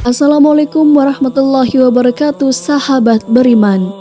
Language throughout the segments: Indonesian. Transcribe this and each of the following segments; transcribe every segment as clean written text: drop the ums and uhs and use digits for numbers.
Assalamualaikum warahmatullahi wabarakatuh, sahabat beriman.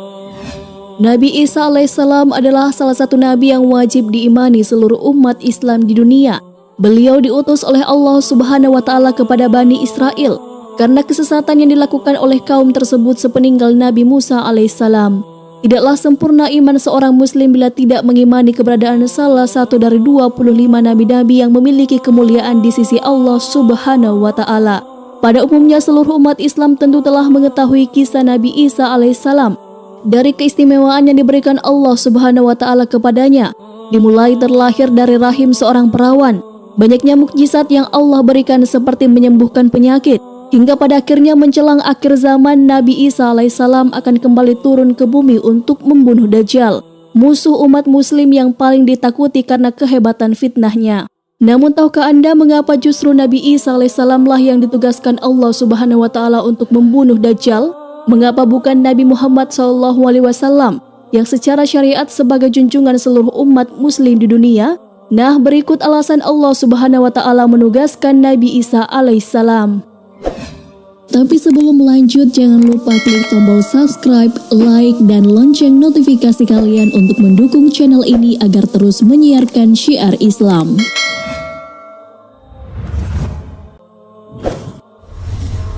Nabi Isa alaihissalam adalah salah satu nabi yang wajib diimani seluruh umat Islam di dunia. Beliau diutus oleh Allah Subhanahu wa taala kepada Bani Israel karena kesesatan yang dilakukan oleh kaum tersebut sepeninggal Nabi Musa alaihissalam. Tidaklah sempurna iman seorang muslim bila tidak mengimani keberadaan salah satu dari 25 nabi-nabi yang memiliki kemuliaan di sisi Allah Subhanahu wa taala. Pada umumnya seluruh umat Islam tentu telah mengetahui kisah Nabi Isa alaihissalam dari keistimewaan yang diberikan Allah Subhanahu wa taala kepadanya, dimulai terlahir dari rahim seorang perawan, banyaknya mukjizat yang Allah berikan seperti menyembuhkan penyakit, hingga pada akhirnya menjelang akhir zaman Nabi Isa alaihissalam akan kembali turun ke bumi untuk membunuh Dajjal, musuh umat muslim yang paling ditakuti karena kehebatan fitnahnya. Namun tahukah Anda mengapa justru Nabi Isa alaihissalam lah yang ditugaskan Allah Subhanahu wa taala untuk membunuh Dajjal? Mengapa bukan Nabi Muhammad SAW yang secara syariat sebagai junjungan seluruh umat muslim di dunia? Nah, berikut alasan Allah Subhanahu wa taala menugaskan Nabi Isa alaihissalam. Tapi sebelum lanjut, jangan lupa klik tombol subscribe, like, dan lonceng notifikasi kalian untuk mendukung channel ini agar terus menyiarkan syiar Islam.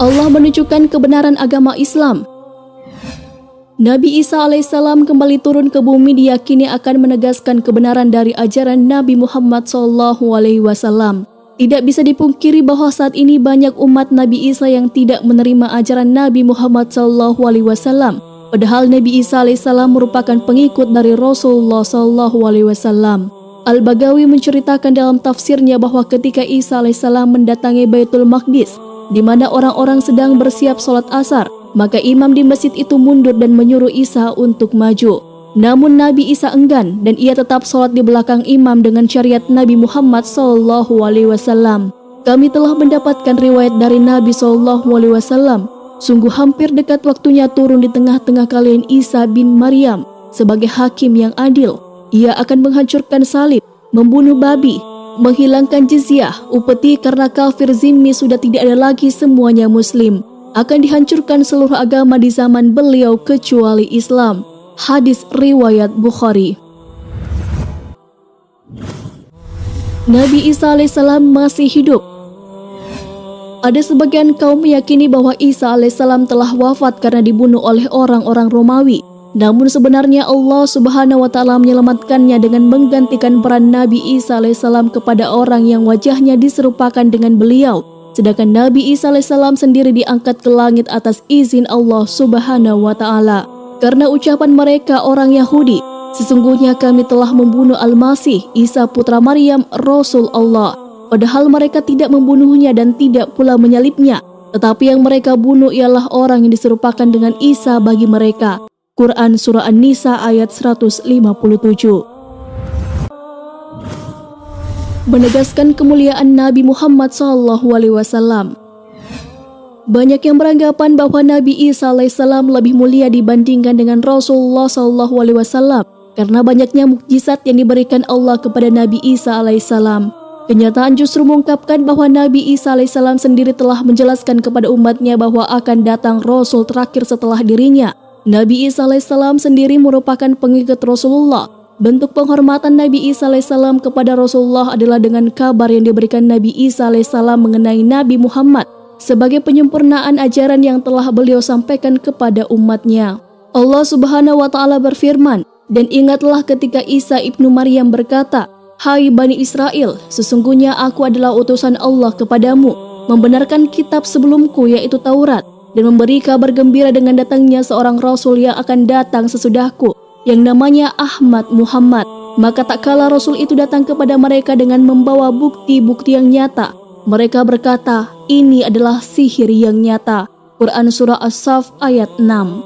Allah menunjukkan kebenaran agama Islam. Nabi Isa alaihissalam kembali turun ke bumi diyakini akan menegaskan kebenaran dari ajaran Nabi Muhammad SAW. Tidak bisa dipungkiri bahwa saat ini banyak umat Nabi Isa yang tidak menerima ajaran Nabi Muhammad SAW. Padahal Nabi Isa alaihissalam merupakan pengikut dari Rasulullah SAW. Al-Bagawi menceritakan dalam tafsirnya bahwa ketika Isa alaihissalam mendatangi Baitul Maqdis, di mana orang-orang sedang bersiap sholat asar, maka imam di masjid itu mundur dan menyuruh Isa untuk maju. Namun Nabi Isa enggan dan ia tetap sholat di belakang imam dengan syariat Nabi Muhammad SAW. Kami telah mendapatkan riwayat dari Nabi SAW. Sungguh hampir dekat waktunya turun di tengah-tengah kalian Isa bin Maryam sebagai hakim yang adil. Ia akan menghancurkan salib, membunuh babi, menghilangkan jizyah, upeti karena kafir zimmi sudah tidak ada lagi, semuanya muslim. Akan dihancurkan seluruh agama di zaman beliau kecuali Islam. Hadis riwayat Bukhari. Nabi Isa alaihissalam masih hidup. Ada sebagian kaum meyakini bahwa Isa alaihissalam telah wafat karena dibunuh oleh orang-orang Romawi. Namun sebenarnya Allah Subhanahu wa taala menyelamatkannya dengan menggantikan peran Nabi Isa alaihissalam kepada orang yang wajahnya diserupakan dengan beliau. Sedangkan Nabi Isa alaihissalam sendiri diangkat ke langit atas izin Allah Subhanahu wa taala. Karena ucapan mereka orang Yahudi, sesungguhnya kami telah membunuh Al-Masih, Isa putra Maryam, Rasul Allah. Padahal mereka tidak membunuhnya dan tidak pula menyalibnya. Tetapi yang mereka bunuh ialah orang yang diserupakan dengan Isa bagi mereka. Quran Surah An-Nisa ayat 157. Menegaskan kemuliaan Nabi Muhammad SAW. Banyak yang beranggapan bahwa Nabi Isa alaihissalam lebih mulia dibandingkan dengan Rasulullah SAW karena banyaknya mukjizat yang diberikan Allah kepada Nabi Isa alaihissalam. Kenyataan justru mengungkapkan bahwa Nabi Isa alaihissalam sendiri telah menjelaskan kepada umatnya bahwa akan datang Rasul terakhir setelah dirinya. Nabi Isa alaihissalam sendiri merupakan pengikut Rasulullah. Bentuk penghormatan Nabi Isa alaihissalam kepada Rasulullah adalah dengan kabar yang diberikan Nabi Isa alaihissalam mengenai Nabi Muhammad sebagai penyempurnaan ajaran yang telah beliau sampaikan kepada umatnya. Allah Subhanahu wa taala berfirman, "Dan ingatlah ketika Isa ibnu Maryam berkata, 'Hai Bani Israel, sesungguhnya aku adalah utusan Allah kepadamu, membenarkan kitab sebelumku yaitu Taurat, dan memberi kabar gembira dengan datangnya seorang Rasul yang akan datang sesudahku, yang namanya Ahmad Muhammad. Maka tak kala Rasul itu datang kepada mereka dengan membawa bukti-bukti yang nyata, mereka berkata, ini adalah sihir yang nyata. Quran Surah As-Saff ayat 6.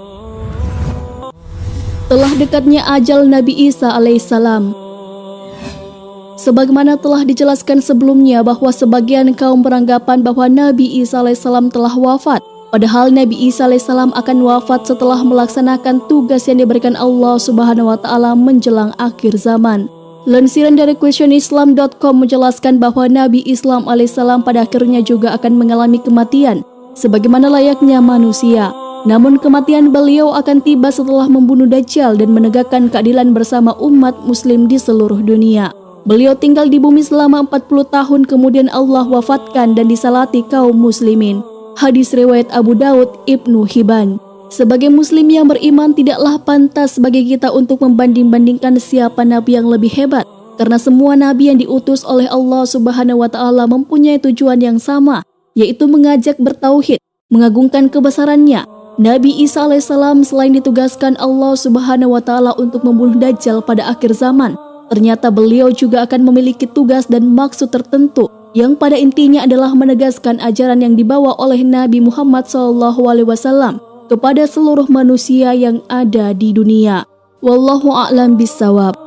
Telah dekatnya ajal Nabi Isa alaihissalam. Sebagaimana telah dijelaskan sebelumnya bahwa sebagian kaum beranggapan bahwa Nabi Isa alaihissalam telah wafat. Padahal Nabi Isa alaihissalam akan wafat setelah melaksanakan tugas yang diberikan Allah Subhanahu wa taala menjelang akhir zaman. Lansiran dari questionislam.com menjelaskan bahwa Nabi Islam alaihissalam pada akhirnya juga akan mengalami kematian sebagaimana layaknya manusia. Namun kematian beliau akan tiba setelah membunuh Dajjal dan menegakkan keadilan bersama umat muslim di seluruh dunia. Beliau tinggal di bumi selama 40 tahun kemudian Allah wafatkan dan disalati kaum muslimin. Hadis riwayat Abu Daud, Ibnu Hibban. Sebagai muslim yang beriman tidaklah pantas bagi kita untuk membanding-bandingkan siapa nabi yang lebih hebat, karena semua nabi yang diutus oleh Allah Subhanahu wa taala mempunyai tujuan yang sama, yaitu mengajak bertauhid, mengagungkan kebesarannya. Nabi Isa alaihissalam selain ditugaskan Allah Subhanahu wa taala untuk membunuh Dajjal pada akhir zaman, ternyata beliau juga akan memiliki tugas dan maksud tertentu yang pada intinya adalah menegaskan ajaran yang dibawa oleh Nabi Muhammad SAW kepada seluruh manusia yang ada di dunia. Wallahu a'lam bishawab.